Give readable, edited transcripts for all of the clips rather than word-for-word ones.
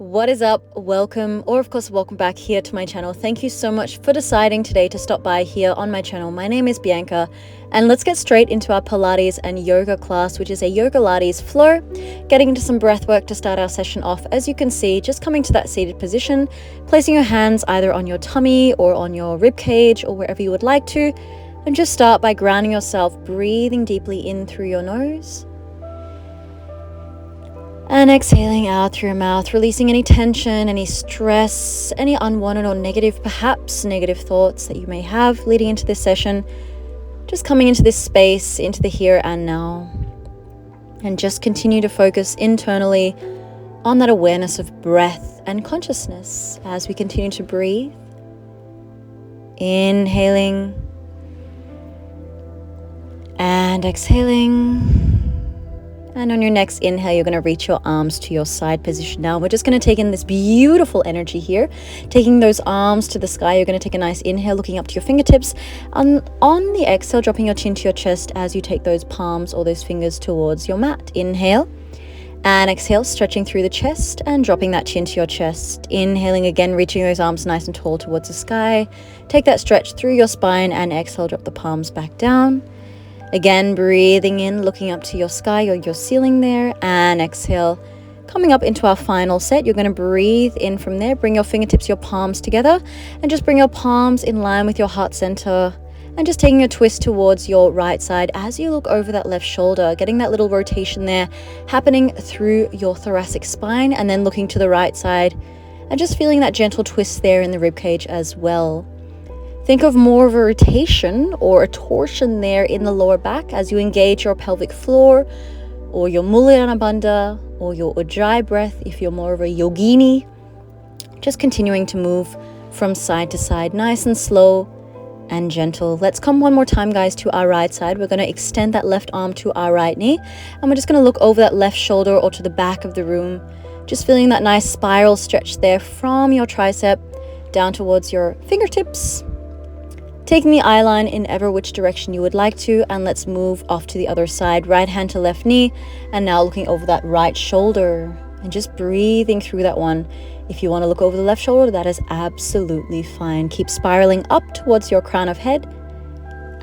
What is up? Welcome, or of course welcome back here to my channel. Thank you so much for deciding today to stop by here on my channel. My name is Bianca, and let's get straight into our Pilates and yoga class, which is a yoga Pilates flow. Getting into some breath work to start our session off. As you can see, just coming to that seated position, placing your hands either on your tummy or on your rib cage or wherever you would like to, and just start by grounding yourself, breathing deeply in through your nose. And exhaling out through your mouth, releasing any tension, any stress, any unwanted or negative, perhaps negative thoughts that you may have leading into this session. Just coming into this space, into the here and now. And just continue to focus internally on that awareness of breath and consciousness as we continue to breathe. Inhaling and exhaling. And on your next inhale, you're going to reach your arms to your side position. Now we're just going to take in this beautiful energy here, taking those arms to the sky. You're going to take a nice inhale, looking up to your fingertips. On the exhale, dropping your chin to your chest as you take those palms or those fingers towards your mat. Inhale and exhale, stretching through the chest and dropping that chin to your chest. Inhaling again, reaching those arms nice and tall towards the sky. Take that stretch through your spine and exhale, drop the palms back down. Again, breathing in, looking up to your sky or your ceiling there, and exhale. Coming up into our final set, you're going to breathe in from there. Bring your fingertips, your palms together, and just bring your palms in line with your heart center. And just taking a twist towards your right side as you look over that left shoulder, getting that little rotation there happening through your thoracic spine, and then looking to the right side and just feeling that gentle twist there in the rib cage as well. Think of more of a rotation or a torsion there in the lower back as you engage your pelvic floor or your Mulyana Bandha or your Ujjayi breath if you're more of a yogini. Just continuing to move from side to side, nice and slow and gentle. Let's come one more time, guys, to our right side. We're going to extend that left arm to our right knee, and we're just going to look over that left shoulder or to the back of the room. Just feeling that nice spiral stretch there from your tricep down towards your fingertips. Taking the eye line in ever which direction you would like to, and let's move off to the other side. Right hand to left knee, and now looking over that right shoulder and just breathing through that one. If you want to look over the left shoulder, that is absolutely fine. Keep spiraling up towards your crown of head.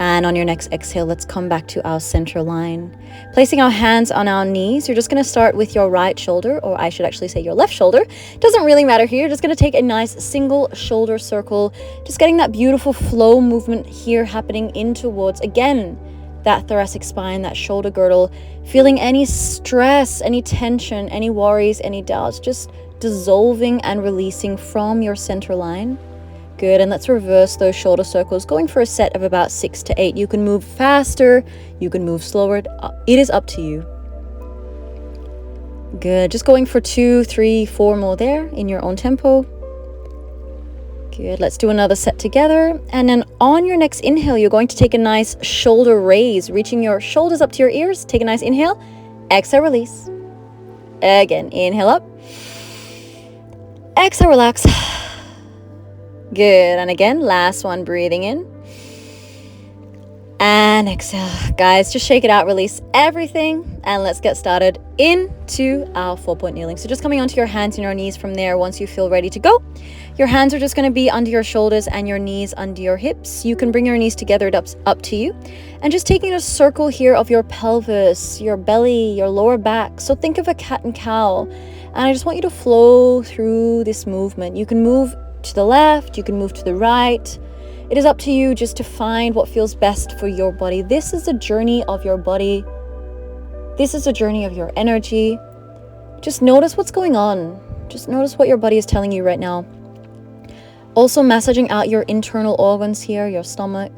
And on your next exhale, let's come back to our center line. Placing our hands on our knees, you're just going to start with your right shoulder, or I should actually say your left shoulder. Doesn't really matter here. You're just going to take a nice single shoulder circle, just getting that beautiful flow movement here happening in towards, again, that thoracic spine, that shoulder girdle. Feeling any stress, any tension, any worries, any doubts, just dissolving and releasing from your center line. Good, and let's reverse those shoulder circles, going for a set of about 6 to 8. You can move faster, you can move slower, it is up to you. Good, just going for 2, 3, 4 more there in your own tempo. Good, let's do another set together. And then on your next inhale, you're going to take a nice shoulder raise, reaching your shoulders up to your ears. Take a nice inhale, exhale, release. Again, inhale up, exhale, relax. Good, and again, last one, breathing in and exhale. Guys, just shake it out, release everything, and let's get started into our 4-point kneeling. So just coming onto your hands and your knees from there. Once you feel ready to go, your hands are just going to be under your shoulders and your knees under your hips. You can bring your knees together, it's up to you, and just taking a circle here of your pelvis, your belly, your lower back. So think of a cat and cow, and I just want you to flow through this movement. You can move to the left, you can move to the right. It is up to you just to find what feels best for your body. This is a journey of your body. This is a journey of your energy. Just notice what's going on. Just notice what your body is telling you right now. Also massaging out your internal organs here, your stomach,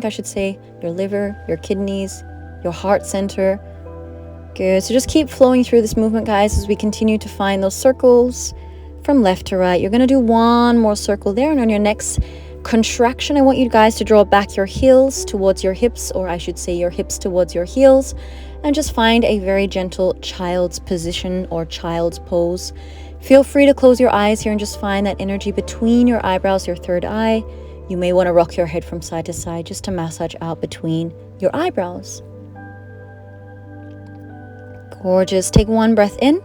I should say, your liver, your kidneys, your heart center. Good. So just keep flowing through this movement, guys, as we continue to find those circles from left to right. You're going to do one more circle there, and on your next contraction, I want you guys to draw back your heels towards your hips, or I should say your hips towards your heels, and just find a very gentle child's position or child's pose. Feel free to close your eyes here and just find that energy between your eyebrows, your third eye. You may want to rock your head from side to side just to massage out between your eyebrows. Gorgeous. Take one breath in.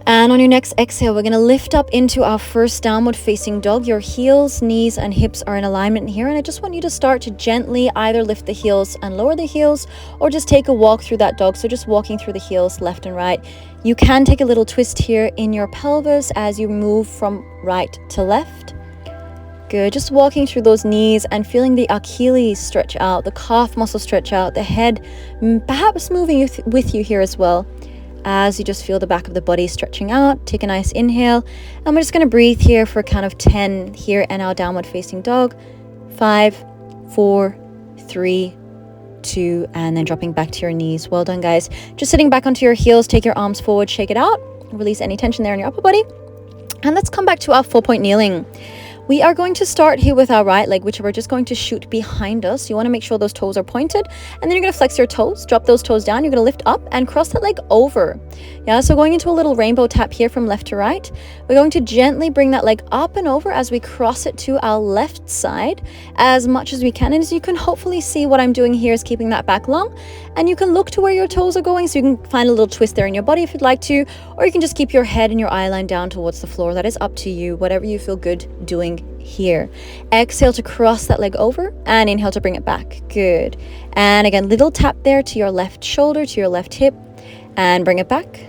And on your next exhale, we're going to lift up into our first downward facing dog. Your heels, knees, and hips are in alignment here. And I just want you to start to gently either lift the heels and lower the heels, or just take a walk through that dog. So just walking through the heels left and right. You can take a little twist here in your pelvis as you move from right to left. Good. Just walking through those knees and feeling the Achilles stretch out, the calf muscle stretch out, the head perhaps moving with you here as well. As you just feel the back of the body stretching out, take a nice inhale. And we're just going to breathe here for a count of 10 here in our downward facing dog. 5, 4, 3, 2, and then dropping back to your knees. Well done, guys. Just sitting back onto your heels, take your arms forward, shake it out. Release any tension there in your upper body. And let's come back to our 4-point kneeling. We are going to start here with our right leg, which we're just going to shoot behind us. You want to make sure those toes are pointed, and then you're going to flex your toes, drop those toes down. You're going to lift up and cross that leg over. Yeah, so going into a little rainbow tap here from left to right. We're going to gently bring that leg up and over as we cross it to our left side as much as we can. And as you can hopefully see, what I'm doing here is keeping that back long, and you can look to where your toes are going, so you can find a little twist there in your body if you'd like to, or you can just keep your head and your eye line down towards the floor. That is up to you, whatever you feel good doing here. Exhale to cross that leg over, and inhale to bring it back. Good. And again, little tap there to your left shoulder, to your left hip, and bring it back.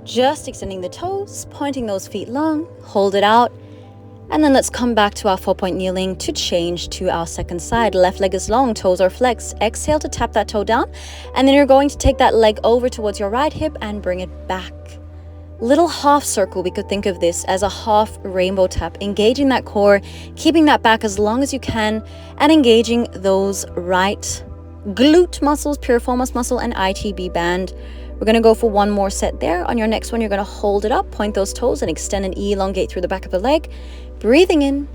Just extending the toes, pointing those feet long, hold it out, and then let's come back to our 4-point kneeling to change to our second side. Left leg is long, toes are flexed. Exhale to tap that toe down, and then you're going to take that leg over towards your right hip and bring it back. Little half circle, we could think of this as a half rainbow tap, engaging that core, keeping that back as long as you can, and engaging those right glute muscles, piriformis muscle, and ITB band. We're going to go for one more set there. On your next one, you're going to hold it up, point those toes, and extend and elongate through the back of the leg. Breathing in,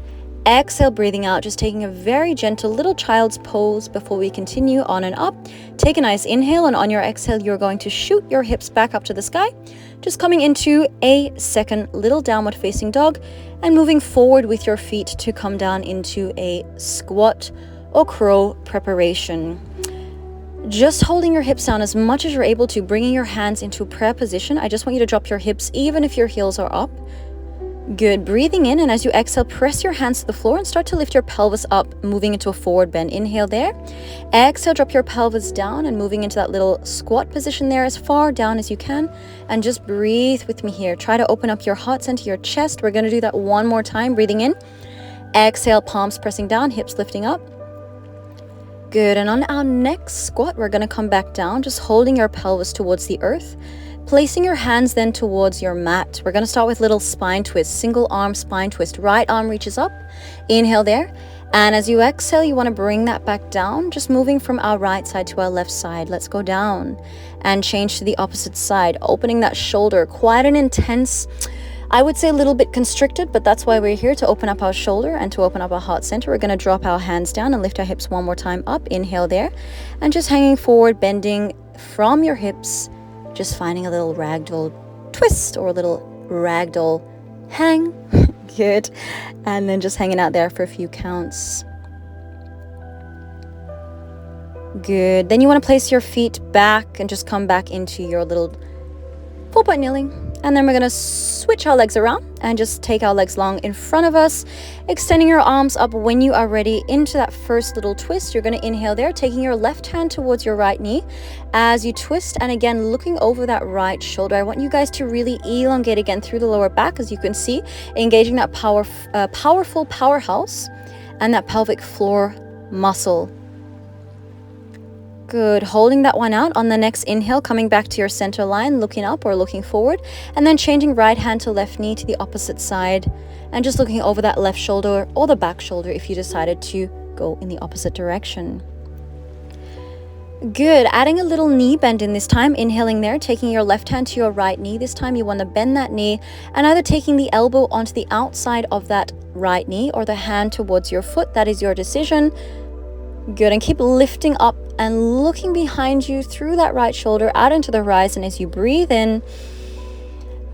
exhale, breathing out, just taking a very gentle little child's pose before we continue on and up. Take a nice inhale, and on your exhale, you're going to shoot your hips back up to the sky, just coming into a second little downward facing dog and moving forward with your feet to come down into a squat or crow preparation. Just holding your hips down as much as you're able to, bringing your hands into prayer position. I just want you to drop your hips even if your heels are up. Good. Breathing in, and as you exhale, press your hands to the floor and start to lift your pelvis up, moving into a forward bend. Inhale there. Exhale, drop your pelvis down and moving into that little squat position there as far down as you can. And just breathe with me here. Try to open up your heart center, your chest. We're going to do that one more time. Breathing in. Exhale, palms pressing down, hips lifting up. Good. And on our next squat, we're going to come back down, just holding your pelvis towards the earth. Placing your hands then towards your mat. We're going to start with little spine twist, single arm spine twist. Right arm reaches up. Inhale there. And as you exhale, you want to bring that back down, just moving from our right side to our left side. Let's go down and change to the opposite side, opening that shoulder. Quite an intense, I would say a little bit constricted, but that's why we're here, to open up our shoulder and to open up our heart center. We're going to drop our hands down and lift our hips one more time up. Inhale there. And just hanging forward, bending from your hips. Just finding a little ragdoll twist or a little ragdoll hang. Good. And then just hanging out there for a few counts. Good. Then you want to place your feet back and just come back into your little 4-point kneeling. And then we're going to switch our legs around and just take our legs long in front of us, extending your arms up when you are ready into that first little twist. You're going to inhale there, taking your left hand towards your right knee as you twist, and again looking over that right shoulder. I want you guys to really elongate again through the lower back, as you can see, engaging that powerful powerhouse and that pelvic floor muscle. Good. Holding that one out. On the next inhale, coming back to your center line, looking up or looking forward, and then changing right hand to left knee to the opposite side, and just looking over that left shoulder or the back shoulder if you decided to go in the opposite direction. Good. Adding a little knee bend in this time. Inhaling there, taking your left hand to your right knee. This time you want to bend that knee and either taking the elbow onto the outside of that right knee or the hand towards your foot. That is your decision. Good. And keep lifting up and looking behind you through that right shoulder out into the horizon as you breathe in,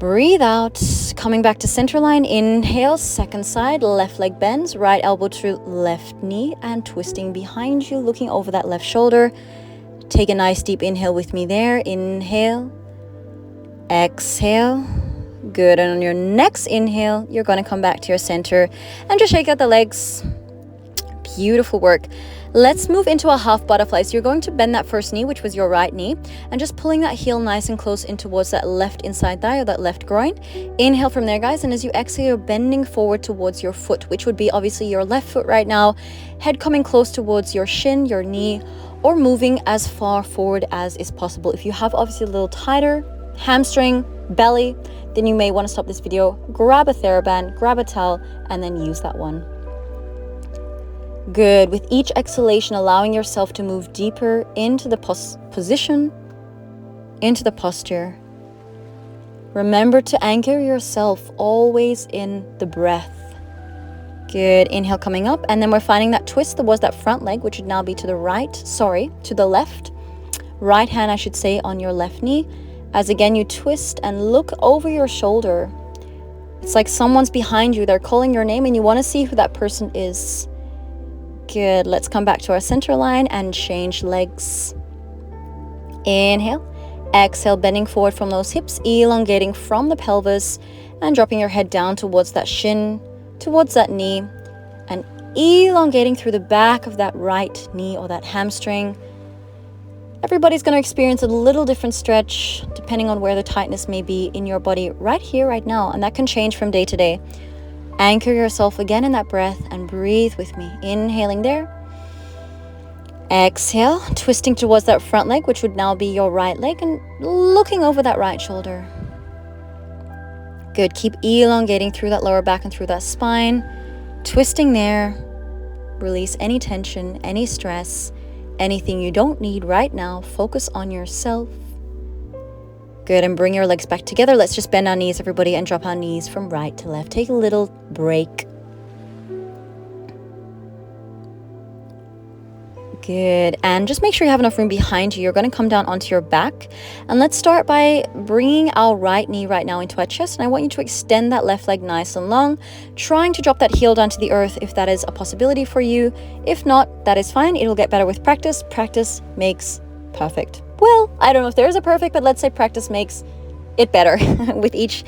breathe out, coming back to center line. Inhale, second side, left leg bends, right elbow to left knee, and twisting behind you, looking over that left shoulder. Take a nice deep inhale with me there. Inhale, exhale, Good. And on your next inhale, you're going to come back to your center and just shake out the legs. Beautiful work. Let's move into a half butterfly. So you're going to bend that first knee, which was your right knee, and just pulling that heel nice and close in towards that left inside thigh or that left groin. Inhale from there, guys. And as you exhale, you're bending forward towards your foot, which would be obviously your left foot right now. Head coming close towards your shin, your knee, or moving as far forward as is possible. If you have obviously a little tighter hamstring, belly, then you may want to stop this video, grab a TheraBand, grab a towel, and then use that one. Good. With each exhalation, allowing yourself to move deeper into the position, into the posture. Remember to anchor yourself always in the breath. Good. Inhale coming up, and then we're finding that twist towards that front leg, which would now be to the to the left. Right hand, I should say, on your left knee. As again, you twist and look over your shoulder. It's like someone's behind you. They're calling your name and you want to see who that person is. Good. Let's come back to our center line and change legs. Inhale. Exhale, bending forward from those hips, elongating from the pelvis and dropping your head down towards that shin, towards that knee, and elongating through the back of that right knee or that hamstring. Everybody's going to experience a little different stretch depending on where the tightness may be in your body right here, right now, and that can change from day to day. Anchor yourself again in that breath and breathe with me. Inhaling there. Exhale, twisting towards that front leg, which would now be your right leg, and looking over that right shoulder. Good. Keep elongating through that lower back and through that spine. Twisting there. Release any tension, any stress, anything you don't need right now. Focus on yourself. Good, and bring your legs back together. Let's just bend our knees, everybody, and drop our knees from right to left. Take a little break. Good, and just make sure you have enough room behind you. You're going to come down onto your back, and let's start by bringing our right knee right now into our chest, and I want you to extend that left leg nice and long, trying to drop that heel down to the earth if that is a possibility for you. If not, that is fine. It'll get better with practice. Practice makes perfect. Well, I don't know if there is a perfect, but let's say practice makes it better. with each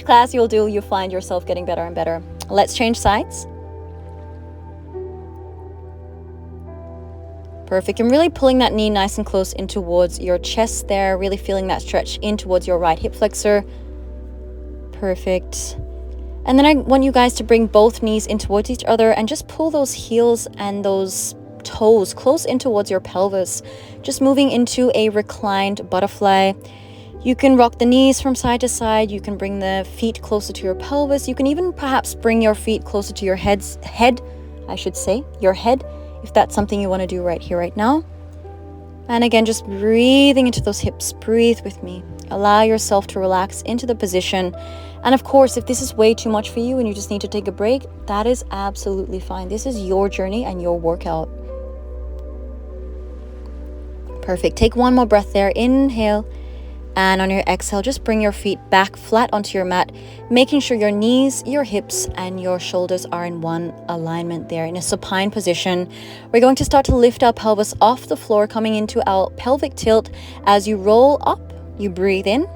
class you'll find yourself getting better and better. Let's change sides. Perfect. And really pulling that knee nice and close in towards your chest there, really feeling that stretch in towards your right hip flexor. Perfect. And then I want you guys to bring both knees in towards each other and just pull those heels and those toes close in towards your pelvis, just moving into a reclined butterfly. You can rock the knees from side to side. You can bring the feet closer to your pelvis. You can even perhaps bring your feet closer to your head, your head, if that's something you want to do right here, right now. And again, just breathing into those hips. Breathe with me. Allow yourself to relax into the position. And of course, if this is way too much for you and you just need to take a break, that is absolutely fine. This is your journey and your workout. Perfect. Take one more breath there. Inhale. And on your exhale, just bring your feet back flat onto your mat, making sure your knees, your hips, and your shoulders are in one alignment there in a supine position. We're going to start to lift our pelvis off the floor, coming into our pelvic tilt. As you roll up, you breathe in.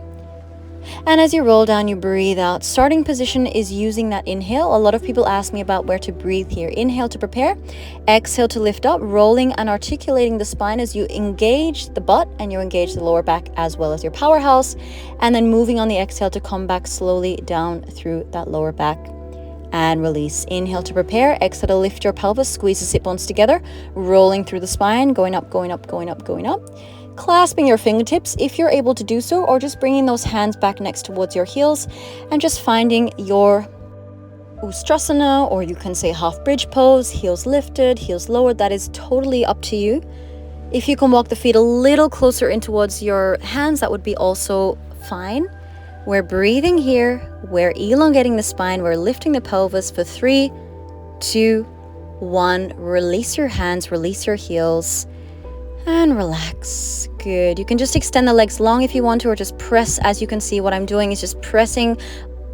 And as you roll down, you breathe out. Starting position is using that inhale. A lot of people ask me about where to breathe here. Inhale to prepare, exhale to lift up, rolling and articulating the spine as you engage the butt and you engage the lower back as well as your powerhouse. And then moving on the exhale to come back slowly down through that lower back. And release. Inhale to prepare, exhale to lift your pelvis, squeeze the sit bones together, rolling through the spine, going up, going up, going up, going up. Clasping your fingertips if you're able to do so, or just bringing those hands back next towards your heels and just finding your Ustrasana, or you can say half bridge pose, heels lifted, heels lowered. That is totally up to you. If you can walk the feet a little closer in towards your hands, that would be also fine. We're breathing here, we're elongating the spine, we're lifting the pelvis for 3, 2, 1. Release your hands, release your heels. And relax. Good. You can just extend the legs long if you want to, or just press. As you can see, what I'm doing is just pressing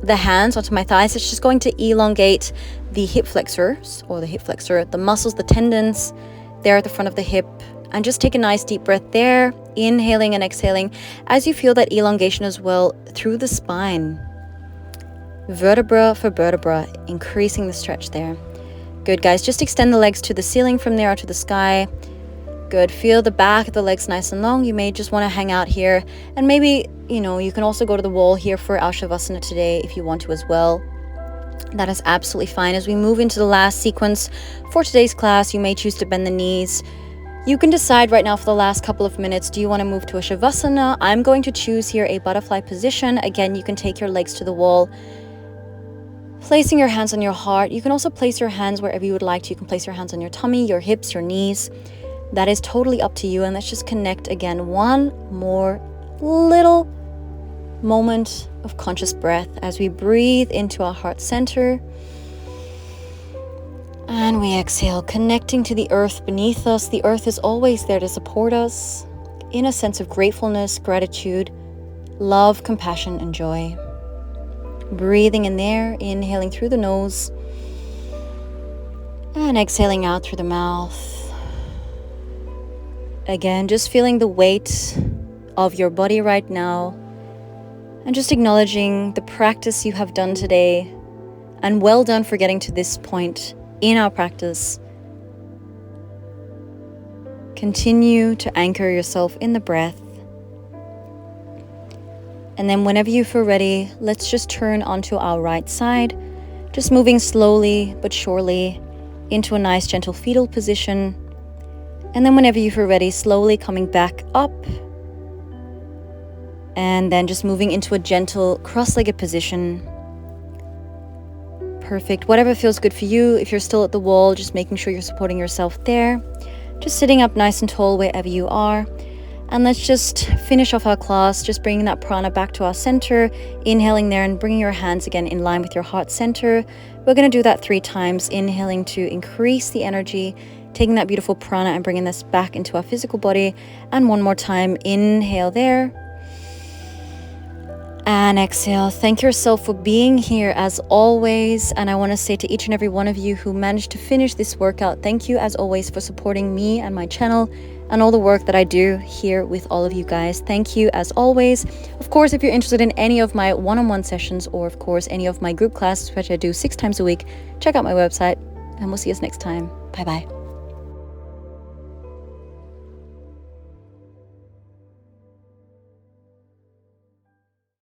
the hands onto my thighs. It's just going to elongate the hip flexors, or the hip flexor, the muscles, the tendons there at the front of the hip. And just take a nice deep breath there, inhaling and exhaling as you feel that elongation as well through the spine. vertebra for vertebra, increasing the stretch there. Good, guys. Just extend the legs to the ceiling from there or to the sky. Good. Feel the back of the legs nice and long. You may just want to hang out here, and maybe, you can also go to the wall here for our Shavasana today if you want to as well. That is absolutely fine. As we move into the last sequence for today's class, you may choose to bend the knees. You can decide right now for the last couple of minutes, do you want to move to a Shavasana? I'm going to choose here a butterfly position. Again, you can take your legs to the wall, placing your hands on your heart. You can also place your hands wherever you would like to. You can place your hands on your tummy, your hips, your knees. That is totally up to you. And let's just connect again. One more little moment of conscious breath as we breathe into our heart center. And we exhale, connecting to the earth beneath us. The earth is always there to support us in a sense of gratefulness, gratitude, love, compassion, and joy. Breathing in there, inhaling through the nose and exhaling out through the mouth. Again, just feeling the weight of your body right now and just acknowledging the practice you have done today, and well done for getting to this point in our practice. Continue to anchor yourself in the breath. And then whenever you feel ready, let's just turn onto our right side, just moving slowly but surely into a nice gentle fetal position. And then whenever you feel ready, slowly coming back up. And then just moving into a gentle cross-legged position. Perfect. Whatever feels good for you. If you're still at the wall, just making sure you're supporting yourself there. Just sitting up nice and tall wherever you are. And let's just finish off our class, just bringing that prana back to our center, inhaling there and bringing your hands again in line with your heart center. We're going to do that 3 times, inhaling to increase the energy, taking that beautiful prana and bringing this back into our physical body. And one more time, inhale there. And exhale. Thank yourself for being here as always. And I want to say to each and every one of you who managed to finish this workout, thank you as always for supporting me and my channel and all the work that I do here with all of you guys. Thank you as always. Of course, if you're interested in any of my one-on-one sessions, or of course any of my group classes, which I do 6 times a week, check out my website, and we'll see us next time. Bye bye.